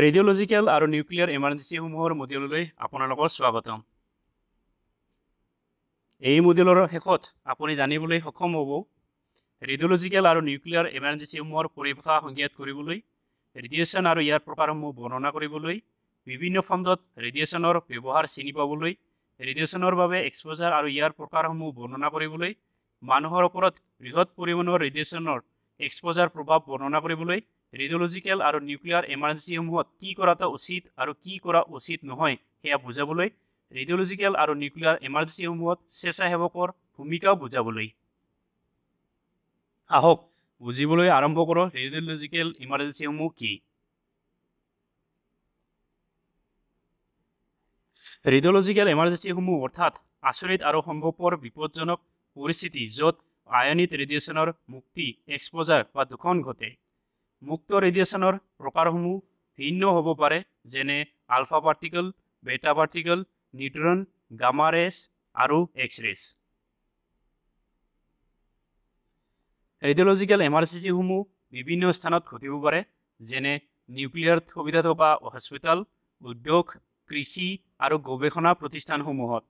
Radiological আৰু nuclear এমাৰ্জেন্সিসমূহৰ মডিউললৈ আপোনালোকৰ স্বাগতম। এই মডিউলৰ শেষত আপুনি জানিবলৈ সক্ষম হ'ব ৰেডিঅ'লজিকেল আৰু নিউক্লিয়াৰ এমাৰ্জেন্সিসমূহৰ পৰিভাষা সংজ্ঞাত কৰিবলৈ, ৰেডিয়েশ্যন আৰু ইয়াৰ প্ৰকাৰসমূহ বৰ্ণনা কৰিবলৈ, বিভিন্ন খণ্ডত ৰেডিয়েশ্যনৰ ব্যৱহাৰ চিনি পাবলৈ, ৰেডিয়েশ্যনৰ বাবে এক্সপ'জাৰ আৰু ইয়াৰ প্ৰকাৰসমূহ বৰ্ণনা কৰিবলৈ, মানুহৰ ওপৰত বৃহৎ পৰিমাণৰ ৰেডিয়েশ্যনৰ এক্সপ'জাৰ প্ৰভাৱ বৰ্ণনা কৰিবলৈ, ৰেডিঅ'লজিকেল আৰু নিউক্লিয়াৰ এমাৰ্জেন্সিসমূহত কি কৰাটো উচিত আৰু কি কৰা উচিত নহয় সেয়া বুজাবলৈ, ৰেডিঅ'লজিকেল আৰু নিউক্লিয়াৰ এমাৰ্জেন্সিসমূহত স্বেচ্ছাসেৱকৰ ভূমিকাও বুজাবলৈ। আহক বুজিবলৈ আৰম্ভ কৰোঁ ৰেডিঅ'লজিকেল এমাৰ্জেন্সিসমূহ কি। ৰেডিঅ'লজিকেল এমাৰ্জেন্সিসমূহ অৰ্থাৎ আচৰিত আৰু সম্ভৱপৰ বিপদজনক পৰিস্থিতি য'ত আয়নিক ৰেডিয়েশ্যনৰ মুক্তি, এক্সপ'জাৰ বা দূষণ ঘটে। মুক্ত ৰেডিয়েশ্যনৰ প্ৰকাৰসমূহ ভিন্ন হ'ব পাৰে, যেনে আলফা পাৰ্টিকল, বেটা পাৰ্টিকল, নিউট্ৰন, গামা ৰেছ আৰু এক্স ৰেছ। ৰেডিঅ'লজিকেল এমাৰ্জেন্সিসমূহ বিভিন্ন স্থানত ঘটিব পাৰে, যেনে নিউক্লিয়াৰ সুবিধা থকা হস্পিটেল, উদ্যোগ, কৃষি আৰু গৱেষণা প্ৰতিষ্ঠানসমূহত।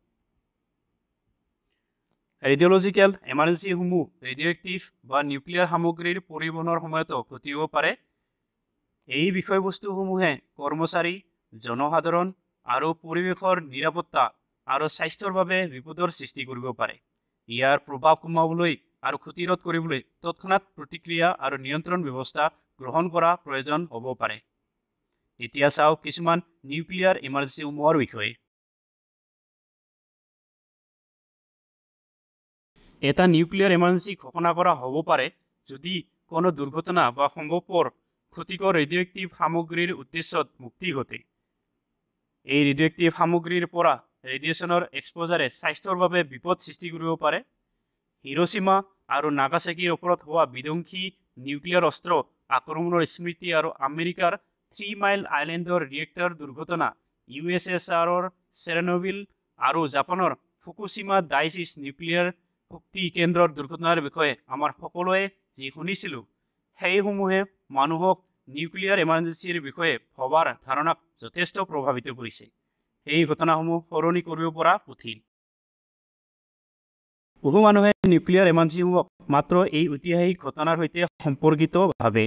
ৰেডিঅ'লজিকেল এমাৰ্জেন্সিসমূহ ৰেডিঅ'এক্টিভ বা নিউক্লিয়াৰ সামগ্ৰীৰ পৰিবহণৰ সময়তো ঘটিব পাৰে। এই বিষয়বস্তুসমূহে কৰ্মচাৰী, জনসাধাৰণ আৰু পৰিৱেশৰ নিৰাপত্তা আৰু স্বাস্থ্যৰ বাবে বিপদৰ সৃষ্টি কৰিব পাৰে। ইয়াৰ প্ৰভাৱ কমাবলৈ আৰু ক্ষতিৰোধ কৰিবলৈ তৎক্ষণাত প্ৰতিক্ৰিয়া আৰু নিয়ন্ত্ৰণ ব্যৱস্থা গ্ৰহণ কৰা প্ৰয়োজন হ'ব পাৰে। এতিয়া চাওক কিছুমান নিউক্লিয়াৰ এমাৰ্জেন্সিসমূহৰ বিষয়ে। এটা নিউক্লিয়াৰ এমাৰ্জেন্সি ঘোষণা কৰা হ'ব পাৰে যদি কোনো দুৰ্ঘটনা বা সম্ভৱপৰ ক্ষতিকৰ ৰেডিঅ'এক্টিভ সামগ্ৰীৰ উদ্দেশ্যত মুক্তি ঘটে। এই ৰেডিঅ'এক্টিভ সামগ্ৰীৰ পৰা ৰেডিয়েশ্যনৰ এক্সপ'জাৰে স্বাস্থ্যৰ বাবে বিপদ সৃষ্টি কৰিব পাৰে। হিৰোশ্বিমা আৰু নাগাচাকিৰ ওপৰত হোৱা বিধ্বংসী নিউক্লিয়াৰ অস্ত্ৰ আক্ৰমণৰ স্মৃতি আৰু আমেৰিকাৰ 3 মাইল আইলেণ্ডৰ ৰিয়েক্টৰ দুৰ্ঘটনা, USSRৰ চেৰনবিল আৰু জাপানৰ ফুকুশ্বিমা ডাইচিছ নিউক্লিয়াৰ শক্তি কেন্দ্ৰৰ দুৰ্ঘটনাৰ বিষয়ে আমাৰ সকলোৱে যি শুনিছিলোঁ, সেইসমূহে মানুহক নিউক্লিয়াৰ এমাৰ্জেন্সিৰ বিষয়ে ভবাৰ ধাৰণাক যথেষ্ট প্ৰভাৱিত কৰিছে। এই ঘটনাসমূহ সলনি কৰিব পৰা কঠিন। বহু মানুহে নিউক্লিয়াৰ এমাৰ্জেন্সিসমূহক মাত্ৰ এই ঐতিহাসিক ঘটনাৰ সৈতে সম্পৰ্কিত ভাবে।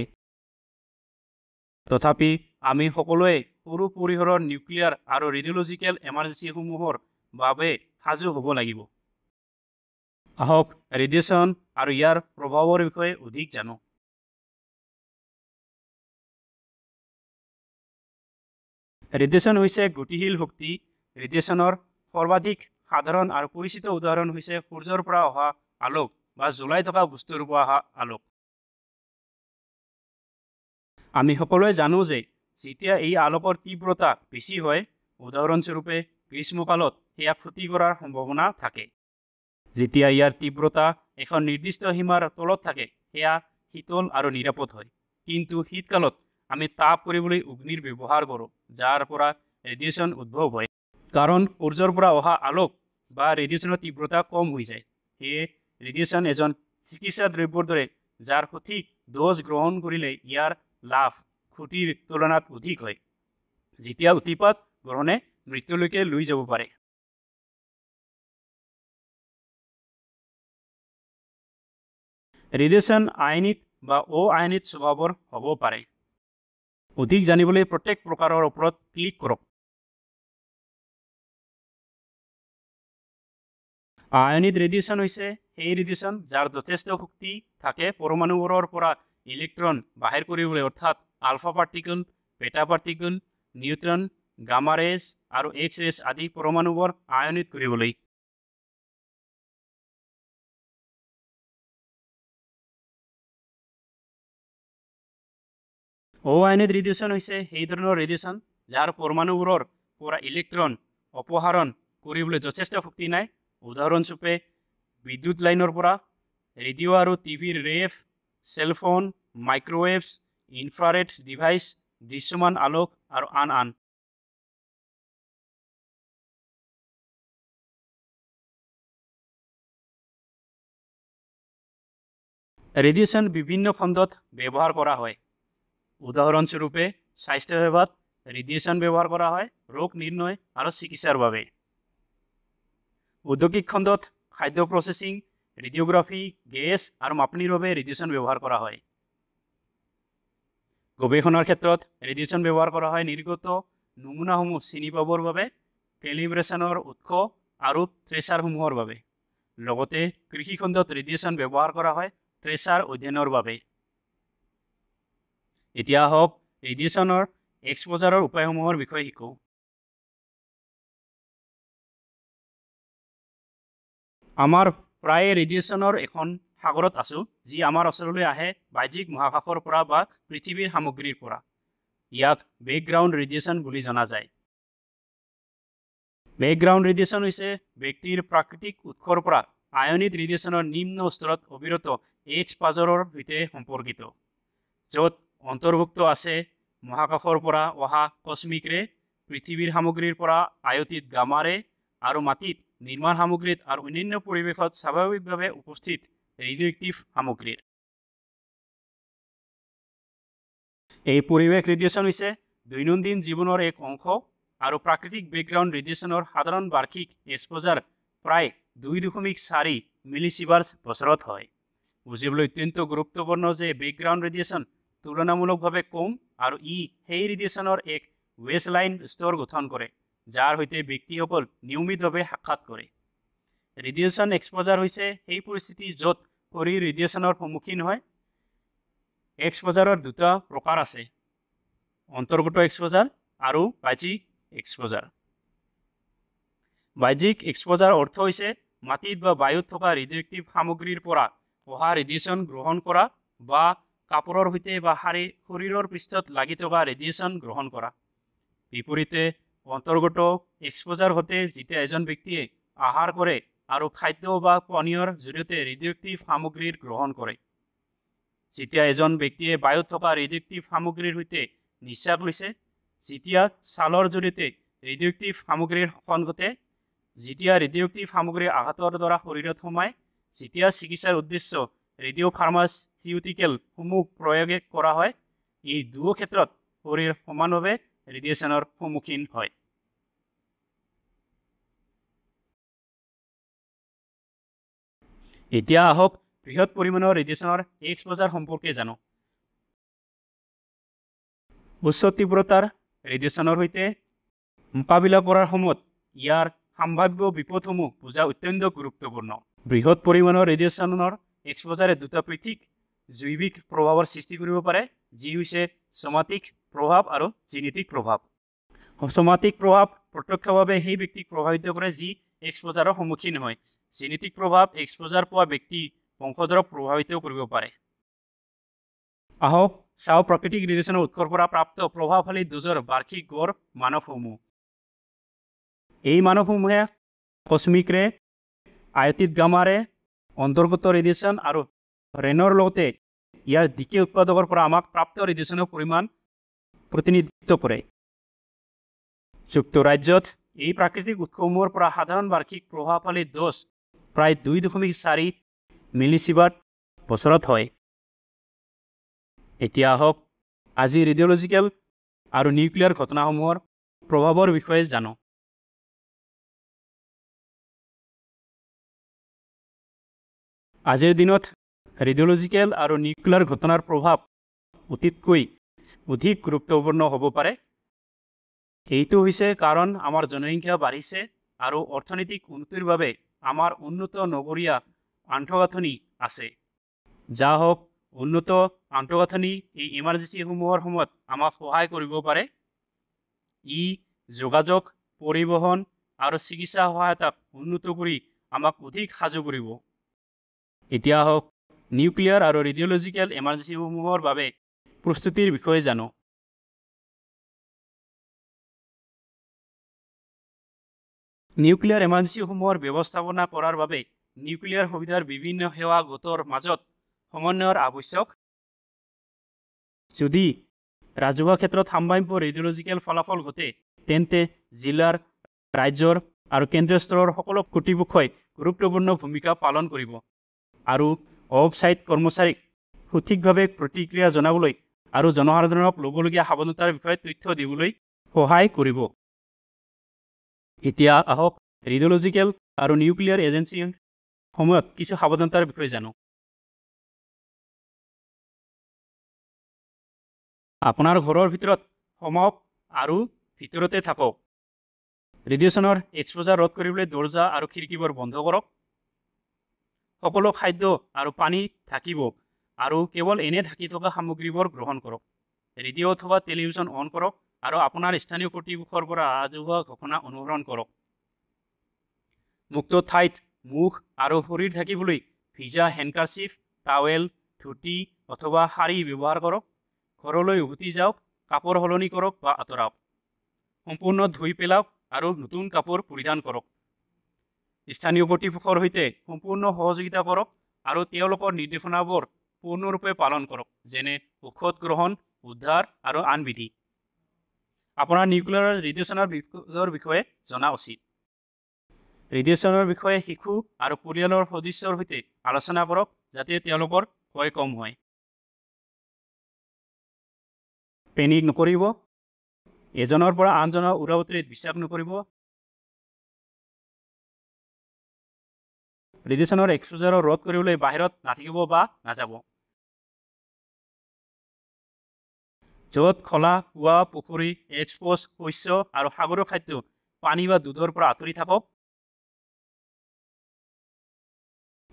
তথাপি আমি সকলোৱে সৰু পৰিসৰৰ নিউক্লিয়াৰ আৰু ৰেডিঅ'লজিকেল এমাৰ্জেন্সিসমূহৰ বাবে সাজু হ'ব লাগিব। আহক ৰেডিয়েশ্যন আৰু ইয়াৰ প্ৰভাৱৰ বিষয়ে অধিক জানো। ৰেডিয়েশ্যন হৈছে গতিশীল শক্তি। ৰেডিয়েশ্যনৰ সৰ্বাধিক সাধাৰণ আৰু পৰিচিত উদাহৰণ হৈছে সূৰ্যৰ পৰা অহা আলোক বা জ্বলাই থকা বস্তুৰ পৰা অহা আলোক। আমি সকলোৱে জানো যে যেতিয়া এই আলোকৰ তীব্ৰতা বেছি হয়, উদাহৰণস্বৰূপে গ্ৰীষ্মকালত সেয়া ক্ষতি কৰাৰ সম্ভাৱনা থাকে। যেতিয়া ইয়াৰ তীব্ৰতা এখন নিৰ্দিষ্ট সীমাৰ তলত থাকে, সেয়া শীতল আৰু নিৰাপদ হয়। কিন্তু শীতকালত আমি তাপ কৰিবলৈ অগ্নিৰ ব্যৱহাৰ কৰোঁ, যাৰ পৰা ৰেডিয়েশ্যন উদ্ভৱ হয়। কাৰণ সূৰ্যৰ পৰা অহা আলোক বা ৰেডিয়েশ্যনৰ তীব্ৰতা কম হৈ যায়। সেয়ে ৰেডিয়েশ্যন এজন চিকিৎসা দ্ৰব্যৰ দৰে, যাৰ সঠিক ড'জ গ্ৰহণ কৰিলে ইয়াৰ লাভ ক্ষতিৰ তুলনাত অধিক হয়, যেতিয়া অতিপাত গ্ৰহণে মৃত্যুলৈকে লৈ যাব পাৰে। ৰেডিয়েশ্যন আয়নিক বা অ-আয়নিক স্বভাৱৰ হ'ব পাৰে। অধিক জানিবলৈ প্ৰত্যেক প্ৰকাৰৰ ওপৰত ক্লিক কৰক। আয়নিক ৰেডিয়েশ্যন হৈছে সেই ৰেডিয়েশ্যন যাৰ যথেষ্ট শক্তি থাকে পৰমাণুবোৰৰ পৰা ইলেক্ট্ৰন বাহিৰ কৰিবলৈ, অৰ্থাৎ আলফা পাৰ্টিকল, বেটা পাৰ্টিকল, নিউট্ৰন, গামা ৰেছ আৰু এক্স ৰেছ আদি পৰমাণুবোৰ আয়নিত কৰিবলৈ। অ-আয়নিক ৰেডিয়েশ্যন হৈছে সেই ধৰণৰ ৰেডিয়েশ্যন যাৰ পৰমাণুবোৰৰ পৰা ইলেক্ট্ৰন অপসাৰণ কৰিবলৈ যথেষ্ট শক্তি নাই। উদাহৰণস্বৰূপে বিদ্যুৎ লাইনৰ পৰা, ৰেডিঅ' আৰু টিভিৰ ৰেফ, চেলফোন, মাইক্ৰৱেভছ, ইনফ্ৰাৰেড ডিভাইচ, দৃশ্যমান আলোক আৰু আন। ৰেডিয়েশ্যন বিভিন্ন খণ্ডত ব্যৱহাৰ কৰা হয়। উদাহৰণস্বৰূপে স্বাস্থ্যসেৱাত ৰেডিয়েশ্যন ব্যৱহাৰ কৰা হয় ৰোগ নিৰ্ণয় আৰু চিকিৎসাৰ বাবে। ঔদ্যোগিক খণ্ডত খাদ্য প্ৰচেছিং, ৰেডিঅ'গ্ৰাফি, গেছ আৰু মাপনিৰ বাবে ৰেডিয়েশ্যন ব্যৱহাৰ কৰা হয়। গৱেষণাৰ ক্ষেত্ৰত ৰেডিয়েশ্যন ব্যৱহাৰ কৰা হয় নিৰ্গত নমুনাসমূহ চিনি পাবৰ বাবে, কেলিব্ৰেশ্যনৰ উৎস আৰু ট্ৰেচাৰসমূহৰ বাবে। লগতে কৃষি খণ্ডত ৰেডিয়েশ্যন ব্যৱহাৰ কৰা হয় ট্ৰেচাৰ অধ্যয়নৰ বাবে। এতিয়া আহক ৰেডিয়েশ্যনৰ এক্সপ'জাৰৰ উপায়সমূহৰ বিষয়ে শিকোঁ। আমাৰ প্ৰায়ে ৰেডিয়েশ্যনৰ এখন সাগৰত আছোঁ, যি আমাৰ ওচৰলৈ আহে বাহ্যিক মহাকাশৰ পৰা বা পৃথিৱীৰ সামগ্ৰীৰ পৰা। ইয়াক বেকগ্ৰাউণ্ড ৰেডিয়েশ্যন বুলি জনা যায়। বেকগ্ৰাউণ্ড ৰেডিয়েশ্যন হৈছে ব্যক্তিৰ প্ৰাকৃতিক উৎসৰ পৰা আয়নিক ৰেডিয়েশ্যনৰ নিম্ন স্তৰত অবিৰত এক্সপ'জাৰৰ সৈতে সম্পৰ্কিত, য'ত অন্তৰ্ভুক্ত আছে মহাকাশৰ পৰা অহা কস্মিক ৰে, পৃথিৱীৰ সামগ্ৰীৰ পৰা আয়তিত গামা ৰে, আৰু মাটিত নিৰ্মাণ সামগ্ৰীত আৰু অন্যান্য পৰিৱেশত স্বাভাৱিকভাৱে উপস্থিত ৰেডিঅ'এক্টিভ সামগ্ৰীৰ। এই পৰিৱেশ ৰেডিয়েশ্যন হৈছে দৈনন্দিন জীৱনৰ এক অংশ আৰু প্ৰাকৃতিক বেকগ্ৰাউণ্ড ৰেডিয়েশ্যনৰ সাধাৰণ বাৰ্ষিক এক্সপ'জাৰ প্ৰায় 2.4 মিলিচিভাৰ্ছ বছৰত হয়। বুজিবলৈ অত্যন্ত গুৰুত্বপূৰ্ণ যে বেকগ্ৰাউণ্ড ৰেডিয়েশ্যন তুলনামূলকভাৱে কম আৰু ই সেই ৰেডিয়েশ্যনৰ এক বেছলাইন স্তৰ গঠন কৰে, যাৰ সৈতে ব্যক্তিসকল নিয়মিতভাৱে সাক্ষাৎ কৰে। ৰেডিয়েশ্যন এক্সপ'জাৰ হৈছে সেই পৰিস্থিতি য'ত শৰীৰ ৰেডিয়েশ্যনৰ সন্মুখীন হয়। এক্সপ'জাৰৰ দুটা প্ৰকাৰ আছে, অন্তৰ্গত এক্সপ'জাৰ আৰু বাহ্যিক এক্সপ'জাৰ। বাহ্যিক এক্সপ'জাৰ অৰ্থ হৈছে মাটিত বা বায়ুত থকা ৰেডিঅ'এক্টিভ সামগ্ৰীৰ পৰা অহা ৰেডিয়েশ্যন গ্ৰহণ কৰা বা কাপোৰৰ সৈতে বা শৰীৰৰ পৃষ্ঠত লাগি থকা ৰেডিয়েশ্যন গ্ৰহণ কৰা। বিপৰীতে অন্তৰ্গত এক্সপ'জাৰ ঘটে যেতিয়া এজন ব্যক্তিয়ে আহাৰ কৰে আৰু খাদ্য বা পানীয়ৰ জৰিয়তে ৰেডিঅ'এক্টিভ সামগ্ৰীৰ গ্ৰহণ কৰে। যেতিয়া এজন ব্যক্তিয়ে বায়ুত থকা ৰেডিঅ'এক্টিভ সামগ্ৰীৰ সৈতে নিশ্বাস লৈছে, যেতিয়া ছালৰ জৰিয়তে ৰেডিঅ'এক্টিভ সামগ্ৰীৰ শোষণ ঘটে, যেতিয়া ৰেডিঅ'এক্টিভ সামগ্ৰীৰ আঘাতৰ দ্বাৰা শৰীৰত সোমায়, যেতিয়া চিকিৎসাৰ উদ্দেশ্য ৰেডিঅ' ফাৰ্মাচিউটিকেলসমূহ প্ৰয়োগ কৰা হয়, এই দুয়ো ক্ষেত্ৰত শৰীৰ সমানভাৱে ৰেডিয়েশ্যনৰ সন্মুখীন হয়। এতিয়া আহক বৃহৎ পৰিমাণৰ ৰেডিয়েশ্যনৰ এক্সপ'জাৰ সম্পৰ্কে জানো। উচ্চ তীব্ৰতাৰ ৰেডিয়েশ্যনৰ সৈতে মোকাবিলা কৰাৰ সময়ত ইয়াৰ সম্ভাৱ্য বিপদসমূহ বুজা অত্যন্ত গুৰুত্বপূৰ্ণ। বৃহৎ পৰিমাণৰ ৰেডিয়েশ্যনৰ এক্সপ'জাৰে দুটা পৃথক জৈৱিক প্ৰভাৱৰ সৃষ্টি কৰিব পাৰে, যি হৈছে সোমাটিক প্ৰভাৱ আৰু জেনেটিক প্ৰভাৱ। সোমাটিক প্ৰভাৱ প্ৰত্যক্ষভাৱে সেই ব্যক্তিক প্ৰভাৱিত কৰে যি এক্সপ'জাৰৰ সন্মুখীন হয়। জেনেটিক প্ৰভাৱ এক্সপ'জাৰ পোৱা ব্যক্তি বংশধৰক প্ৰভাৱিত কৰিব পাৰে। আহক চাওঁ প্ৰাকৃতিক ৰেডিয়েশ্যনৰ উৎসৰ পৰা প্ৰাপ্ত প্ৰভাৱশালী ড'জৰ বাৰ্ষিক গড় মানৱসমূহ। এই মানৱসমূহে কস্মিক ৰে, আয়তিত গামা ৰে, অন্তৰ্গত ৰেডিয়েশ্যন আৰু ৰেনৰ লগতে ইয়াৰ দিকে উৎপাদকৰ পৰা আমাক প্ৰাপ্ত ৰেডিয়েশ্যনৰ পৰিমাণ প্ৰতিনিধিত্ব কৰে। যুক্তৰাজ্যত এই প্ৰাকৃতিক উৎসসমূহৰ পৰা সাধাৰণ বাৰ্ষিক প্ৰভাৱশালী ড'জ প্ৰায় 2.4 মিলিচিভাৰ্ট বছৰত হয়। এতিয়া আহক আজি ৰেডিঅ'লজিকেল আৰু নিউক্লিয়াৰ ঘটনাসমূহৰ প্ৰভাৱৰ বিষয়ে জানো। আজিৰ দিনত ৰেডিঅ'লজিকেল আৰু নিউক্লিয়াৰ ঘটনাৰ প্ৰভাৱ অতীতকৈ অধিক গুৰুত্বপূৰ্ণ হ'ব পাৰে। এইটো হৈছে কাৰণ আমাৰ জনসংখ্যা বাঢ়িছে আৰু অৰ্থনৈতিক উন্নতিৰ বাবে আমাৰ উন্নত নগৰীয়া আন্তঃগাঁথনি আছে। যা হওক উন্নত আন্তঃগাঁথনি এই ইমাৰ্জেঞ্চিসমূহৰ সময়ত আমাক সহায় কৰিব পাৰে। ই যোগাযোগ, পৰিবহণ আৰু চিকিৎসা সহায়তাক উন্নত কৰি আমাক অধিক সাজু কৰিব। এতিয়া আহক নিউক্লিয়াৰ আৰু ৰেডিঅ'লজিকেল ইমাৰ্জেঞ্চিসমূহৰ বাবে প্ৰস্তুতিৰ বিষয়ে জানো। নিউক্লিয়াৰ ইমাৰ্জেঞ্চিসমূহৰ ব্যৱস্থাপনা কৰাৰ বাবে নিউক্লিয়াৰ সুবিধাৰ বিভিন্ন সেৱা গোটৰ মাজত সমন্বয়ৰ আৱশ্যক। যদি ৰাজহুৱা ক্ষেত্ৰত সম্ভাৱ্য ৰেডিঅ'লজিকেল ফলাফল ঘটে, তেন্তে জিলাৰ, ৰাজ্যৰ আৰু কেন্দ্ৰীয় স্তৰৰ সকলো কৰ্তৃপক্ষই গুৰুত্বপূৰ্ণ ভূমিকা পালন কৰিব আৰু অফ-ছাইট কৰ্মচাৰীক সঠিকভাৱে প্ৰতিক্ৰিয়া জনাবলৈ আৰু জনসাধাৰণক ল'বলগীয়া সাৱধানতাৰ বিষয়ে তথ্য দিবলৈ সহায় কৰিব। এতিয়া আহক ৰেডিঅ'লজিকেল আৰু নিউক্লিয়াৰ এজেন্সিৰ সময়ত কিছু সাৱধানতাৰ বিষয়ে জানো। আপোনাৰ ঘৰৰ ভিতৰত সোমাওক আৰু ভিতৰতে থাকক। ৰেডিয়েশ্যনৰ এক্সপ'জাৰ ৰোধ কৰিবলৈ দৰ্জা আৰু খিৰিকীবোৰ বন্ধ কৰক। সকলো খাদ্য আৰু পানী ঢাকিব আৰু কেৱল এনে ঢাকি থকা সামগ্ৰীবোৰ গ্ৰহণ কৰক। ৰেডিঅ' অথবা টেলিভিছন অন কৰক আৰু আপোনাৰ স্থানীয় কৰ্তৃপক্ষৰ পৰা ৰাজহুৱা ঘোষণা অনুসৰণ কৰক। মুক্ত ঠাইত মুখ আৰু শৰীৰ ঢাকিবলৈ ভিজা হেণ্ডকাৰচিফ, টাৱেল, ধুতি অথবা শাৰী ব্যৱহাৰ কৰক। ঘৰলৈ উভতি যাওক, কাপোৰ সলনি কৰক বা আঁতৰাওক। সম্পূৰ্ণ ধুই পেলাওক আৰু নতুন কাপোৰ পৰিধান কৰক। স্থানীয় কৰ্তৃপক্ষৰ সৈতে সম্পূৰ্ণ সহযোগিতা কৰক আৰু তেওঁলোকৰ নিৰ্দেশনাবোৰ পূৰ্ণৰূপে পালন কৰক, যেনে ঔষধ গ্ৰহণ, উদ্ধাৰ আৰু আন বিধি। আপোনাৰ নিউক্লিয়াৰ ৰেডিয়েশ্যনৰ বিপদৰ বিষয়ে জনা উচিত। ৰেডিয়েশ্যনৰ বিষয়ে শিশু আৰু পৰিয়ালৰ সদস্যৰ সৈতে আলোচনা কৰক যাতে তেওঁলোকৰ ভয় কম হয়। পেনিক নকৰিব। এজনৰ পৰা আনজনৰ উৰাবাতৰিত বিশ্বাস নকৰিব। ৰেডিয়েশ্যনৰ এক্সপ'জাৰ ৰোধ কৰিবলৈ বাহিৰত নাথাকিব বা নাযাব। য'ত খোলা কুঁৱা, পুখুৰী, এক্সপ'জ, শস্য আৰু সাগৰীয় খাদ্য, পানী বা দুধৰ পৰা আঁতৰি থাকক।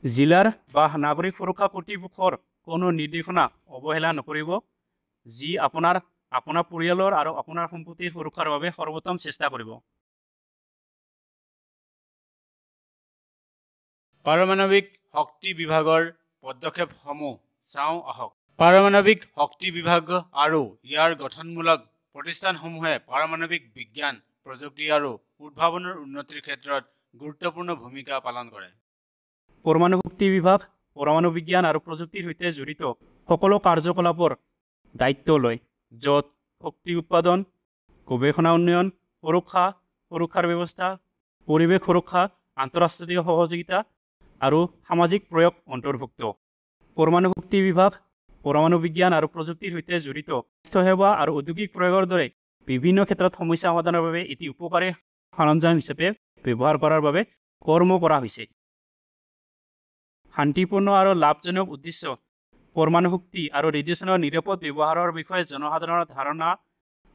জিলাৰ বা নাগৰিক সুৰক্ষা কৰ্তৃপক্ষৰ কোনো নিৰ্দেশনা অৱহেলা নকৰিব, যি আপোনাৰ পৰিয়ালৰ আৰু আপোনাৰ সম্পত্তিৰ সুৰক্ষাৰ বাবে সৰ্বোত্তম চেষ্টা কৰিব। পাৰমাণৱিক শক্তি বিভাগৰ পদক্ষেপসমূহ চাওঁ আহক। পাৰমাণৱিক শক্তি বিভাগ আৰু ইয়াৰ গঠনমূলক প্ৰতিষ্ঠানসমূহে পাৰমাণৱিক বিজ্ঞান, প্ৰযুক্তি আৰু উদ্ভাৱনৰ উন্নতিৰ ক্ষেত্ৰত গুৰুত্বপূৰ্ণ ভূমিকা পালন কৰে। পৰমাণু শক্তি বিভাগ পৰমাণু বিজ্ঞান আৰু প্ৰযুক্তিৰ সৈতে জড়িত সকলো কাৰ্যকলাপৰ দায়িত্ব লয়, য'ত শক্তি উৎপাদন, গৱেষণা উন্নয়ন, সুৰক্ষাৰ ব্যৱস্থা, পৰিৱেশ সুৰক্ষা, আন্তঃৰাষ্ট্ৰীয় সহযোগিতা আৰু সামাজিক প্ৰয়োগ অন্তৰ্ভুক্ত। পৰমাণু শক্তি বিভাগ পৰমাণু বিজ্ঞান আৰু প্ৰযুক্তিৰ সৈতে জড়িত স্বাস্থ্যসেৱা আৰু ঔদ্যোগিক প্ৰয়োগৰ দৰে বিভিন্ন ক্ষেত্ৰত সমস্যা সমাধানৰ বাবে এটি উপকাৰী সৰঞ্জাম হিচাপে ব্যৱহাৰ কৰাৰ বাবে কৰ্ম কৰা হৈছে। শান্তিপূৰ্ণ আৰু লাভজনক উদ্দেশ্য পৰমাণু শক্তি আৰু ৰেডিয়েশ্যনৰ নিৰাপদ ব্যৱহাৰৰ বিষয়ে জনসাধাৰণৰ ধাৰণা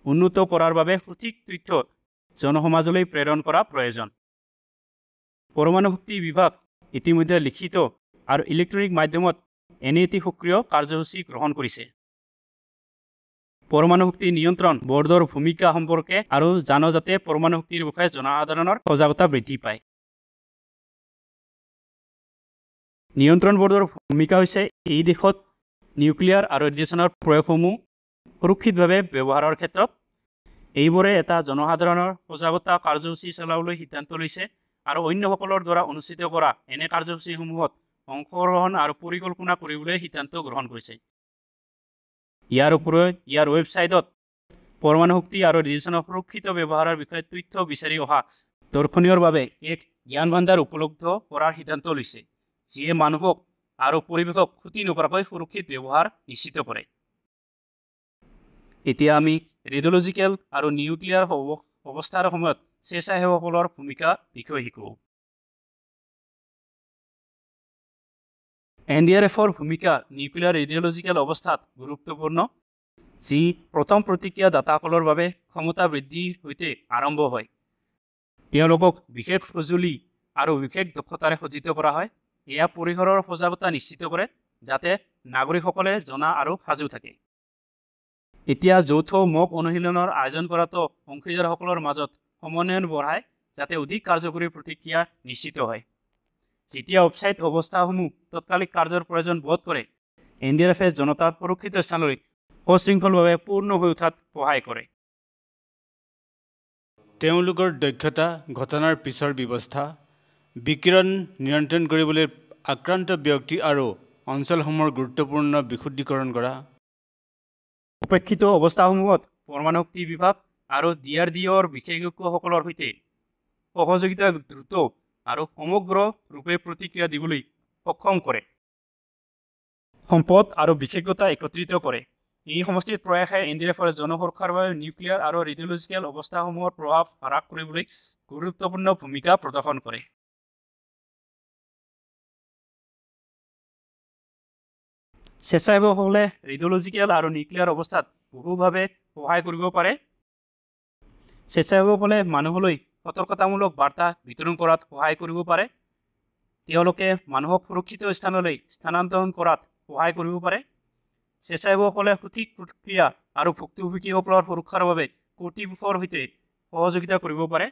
উন্নত কৰাৰ বাবে সঠিক তথ্য জনসমাজলৈ প্ৰেৰণ কৰা প্ৰয়োজন। পৰমাণু শক্তি বিভাগ ইতিমধ্যে লিখিত আৰু ইলেক্ট্ৰনিক মাধ্যমত এনে এটি সক্ৰিয় কাৰ্যসূচী গ্ৰহণ কৰিছে। পৰমাণু শক্তি নিয়ন্ত্ৰণ বৰ্ডৰ ভূমিকা সম্পৰ্কে আৰু জানো যাতে পৰমাণু শক্তিৰ বিষয়ে জনসাধাৰণৰ সজাগতা বৃদ্ধি পায়। নিয়ন্ত্ৰণ বৰ্ডৰ ভূমিকা হৈছে এই দেশত নিউক্লিয়াৰ আৰু ৰেডিয়েশ্যনৰ প্ৰয়োগসমূহ সুৰক্ষিতভাৱে ব্যৱহাৰৰ ক্ষেত্ৰত। এইবোৰে এটা জনসাধাৰণৰ সজাগতা কাৰ্যসূচী চলাবলৈ সিদ্ধান্ত লৈছে আৰু অন্যসকলৰ দ্বাৰা অনুষ্ঠিত কৰা এনে কাৰ্যসূচীসমূহত অংশগ্ৰহণ আৰু পৰিকল্পনা কৰিবলৈ সিদ্ধান্ত গ্ৰহণ কৰিছে। ইয়াৰ উপৰিও ইয়াৰ ৱেবছাইটত পৰমাণু শক্তি আৰু ৰেডিয়েশ্যনৰ সুৰক্ষিত ব্যৱহাৰৰ বিষয়ে তথ্য বিচাৰি অহা দৰ্শনীয়ৰ বাবে এক জ্ঞান ভাণ্ডাৰ উপলব্ধ কৰাৰ সিদ্ধান্ত লৈছে, যিয়ে মানুহক আৰু পৰিৱেশক ক্ষতি নকৰাকৈ সুৰক্ষিত ব্যৱহাৰ নিশ্চিত কৰে। এতিয়া আমি ৰেডিঅ'লজিকেল আৰু নিউক্লিয়াৰ অৱস্থাৰ সময়ত স্বেচ্ছাসেৱকসকলৰ ভূমিকা বিষয়ে শিকোঁ। NDRFৰ ভূমিকা নিউক্লিয়াৰ ৰেডিঅ'লজিকেল অৱস্থাত গুৰুত্বপূৰ্ণ, যি প্ৰথম প্ৰতিক্ৰিয়া দাতাসকলৰ বাবে ক্ষমতা বৃদ্ধিৰ সৈতে আৰম্ভ হয়। তেওঁলোকক বিশেষ সঁজুলি আৰু বিশেষ দক্ষতাৰে সজ্জিত কৰা হয়। এয়া পৰিসৰৰ সজাগতা নিশ্চিত কৰে যাতে নাগৰিকসকলে জনা আৰু সাজু থাকে। এতিয়া যৌথ মক অনুশীলনৰ আয়োজন কৰাটো অংশীদাৰসকলৰ মাজত সমন্বয় বঢ়ায় যাতে অধিক কাৰ্যকৰী প্ৰতিক্ৰিয়া নিশ্চিত হয়। যেতিয়া অফচাইট অৱস্থাসমূহ তৎকালিক কাৰ্যৰ প্ৰয়োজন বোধ কৰে, NDRFে জনতাৰ সুৰক্ষিত স্থানলৈ সশৃংখলভাৱে পূৰ্ণ হৈ উঠাত সহায় কৰে। তেওঁলোকৰ দক্ষতা, ঘটনাৰ পিছৰ ব্যৱস্থা, বিকিৰণ নিয়ন্ত্ৰণ কৰিবলৈ আক্ৰান্ত ব্যক্তি আৰু অঞ্চলসমূহৰ গুৰুত্বপূৰ্ণ বিশুদ্ধীকৰণ কৰা। উপেক্ষিত অৱস্থাসমূহত পৰমাণু শক্তি বিভাগ আৰু DRDOৰ বিশেষজ্ঞসকলৰ সৈতে সহযোগিতা দ্ৰুত আৰু সমগ্ৰ ৰূপে প্ৰতিক্ৰিয়া দিবলৈ সক্ষম কৰে। সম্পদ আৰু বিশেষজ্ঞতা একত্ৰিত কৰে। এই সমষ্টিত প্ৰয়াসে NDRF-ৰ জনসুৰক্ষাৰ বাবে নিউক্লিয়াৰ আৰু ৰেডিঅ'লজিকেল অৱস্থাসমূহৰ প্ৰভাৱ হ্ৰাস কৰিবলৈ গুৰুত্বপূৰ্ণ ভূমিকা প্ৰদৰ্শন কৰে। স্বেচ্ছাসেৱকসকলে ৰেডিঅ'লজিকেল আৰু নিউক্লিয়াৰ অৱস্থাত বহুভাৱে সহায় কৰিব পাৰে। স্বেচ্ছাসেৱকসকলে মানুহলৈ সতৰ্কতামূলক বাৰ্তা বিতৰণ কৰাত সহায় কৰিব পাৰে। তেওঁলোকে মানুহক সুৰক্ষিত স্থানলৈ স্থানান্তৰণ কৰাত সহায় কৰিব পাৰে। স্বেচ্ছাসেৱকসকলে সঠিক প্ৰতিক্ৰিয়া আৰু ভুক্তভোগীসকলৰ সুৰক্ষাৰ বাবে কৰ্তৃপক্ষৰ সৈতে সহযোগিতা কৰিব পাৰে।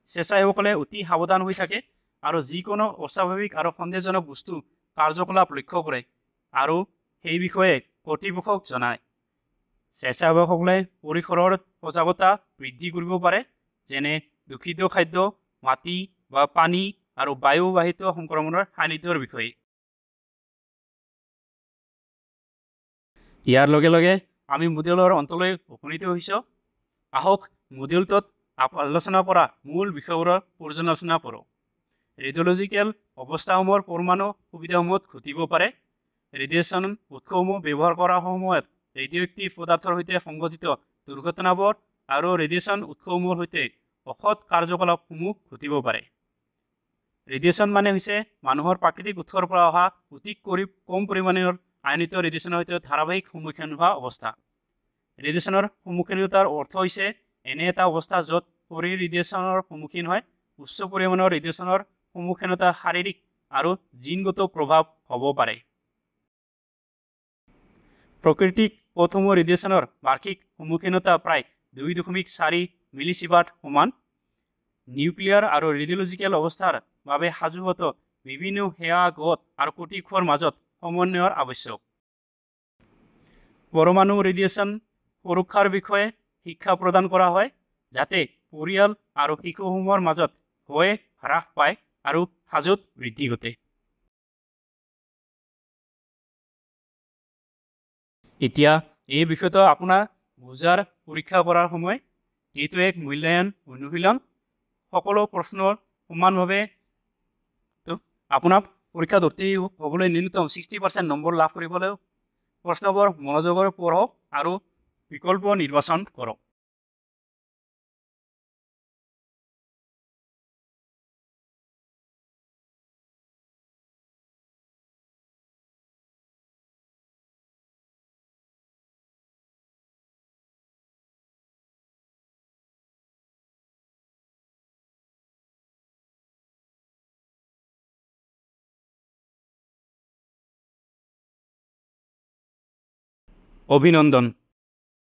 স্বেচ্ছাসেৱকসকলে অতি সাৱধান হৈ থাকে আৰু যিকোনো অস্বাভাৱিক আৰু সন্দেহজনক বস্তু কাৰ্যকলাপ লক্ষ্য কৰে আৰু সেই বিষয়ে কৰ্তৃপক্ষক জনায়। স্বেচ্ছাসেৱকসকলে পৰিসৰৰ সজাগতা বৃদ্ধি কৰিব পাৰে, যেনে দূষিত খাদ্য, মাটি বা পানী আৰু বায়ুবাহিত সংক্ৰমণৰ সান্নিধ্যৰ বিষয়ে। ইয়াৰ লগে লগে আমি মডেলৰ অন্তলৈ উপনীত হৈছোঁ। আহক মডেলটোত আলোচনা কৰা মূল বিষয়বোৰৰ পৰ্যালোচনা কৰোঁ। ৰেডিঅ'লজিকেল অৱস্থাসমূহৰ পৰমাণু সুবিধাসমূহত ঘটিব পাৰে। ৰেডিয়েশ্যন উৎসসমূহ ব্যৱহাৰ কৰাৰ সময়ত ৰেডিঅ'এক্টিভ পদাৰ্থৰ সৈতে সংঘটিত দুৰ্ঘটনাবোৰ আৰু ৰেডিয়েশ্যন উৎসসমূহৰ সৈতে অসৎ কাৰ্যকলাপসমূহ ঘটিব পাৰে। ৰেডিয়েশ্যন মানে হৈছে মানুহৰ প্ৰাকৃতিক উৎসৰ পৰা অহা অতি কম পৰিমাণৰ আয়নিত ৰেডিয়েশ্যনৰ সৈতে ধাৰাবাহিক সন্মুখীন হোৱা অৱস্থা। ৰেডিয়েশ্যনৰ সন্মুখীনতাৰ অৰ্থ হৈছে এনে এটা অৱস্থা য'ত শৰীৰ ৰেডিয়েশ্যনৰ সন্মুখীন হয়। উচ্চ পৰিমাণৰ ৰেডিয়েশ্যনৰ সন্মুখীনতাৰ শাৰীৰিক আৰু জিনগত প্ৰভাৱ হ'ব পাৰে। প্ৰাকৃতিক পথসমূহ ৰেডিয়েশ্যনৰ বাৰ্ষিক সন্মুখীনতা প্ৰায় 2.4 মিলিচিভাৰ্ট সমান। নিউক্লিয়াৰ আৰু ৰেডিঅ'লজিকেল অৱস্থাৰ বাবে সাজুহত বিভিন্ন সেৱা গোট আৰু কৰ্তৃপক্ষৰ মাজত সমন্বয়ৰ আৱশ্যক। পৰমাণু ৰেডিয়েশ্যন সুৰক্ষাৰ বিষয়ে শিক্ষা প্ৰদান কৰা হয়, যাতে পৰিয়াল আৰু শিশুসমূহৰ মাজত ভয় হ্ৰাস পায় আৰু সাজুত বৃদ্ধি ঘটে। এতিয়া এই বিষয়টো আপোনাৰ বুজাৰ পৰীক্ষা কৰাৰ সময়। এইটো এক মূল্যায়ন অনুশীলন। সকলো প্ৰশ্নৰ সমানভাৱে আপোনাক পৰীক্ষাত উত্তীৰ্ণ হ'বলৈ ন্যূনতম 60% নম্বৰ লাভ কৰিবলৈ প্ৰশ্নবোৰ মনোযোগেৰে পঢ়ক আৰু বিকল্প নিৰ্বাচন কৰক। অভিনন্দন।